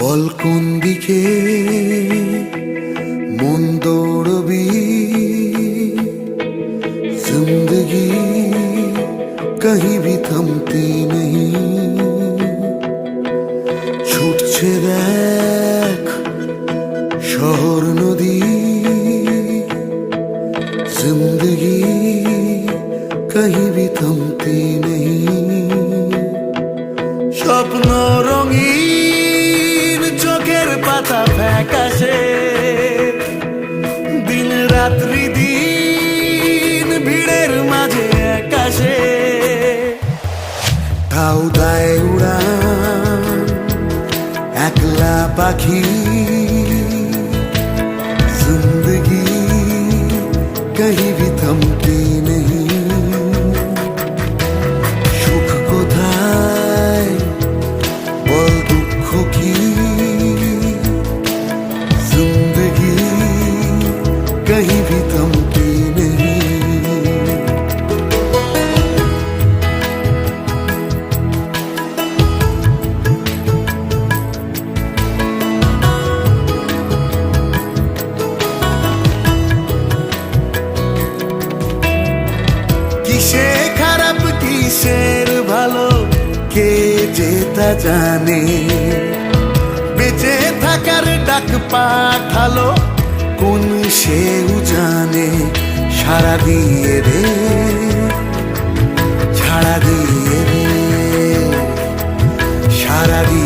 বল কোন দিকে মন দৌড়বি, जिंदगी कहीं भी थमती नहीं। ছুটছে দেখ শহর নদী, जिंदगी कहीं भी थमती नहीं। স্বপ্ন রঙিন চোখের পাতা ফ্যাকাশে, দিন রাত্রি দিন ভিড়ের মাঝে আকাশে ঢাউ দেয় উড়ান একলা পাখি। जिंदगी कहीं भी थमती नहीं। সুখ কোথায় বল দুঃখ কি, जिंदगी कहीं भी थमती नहीं। কিসে খারাপ কিসের ভালো কে যে তা জানে, বেঁচে থাকার ডাক পাঠালো কোন সেও জানে। সারা দিয়ে রে ছাড়া দিয়ে রে, সারা দিয়ে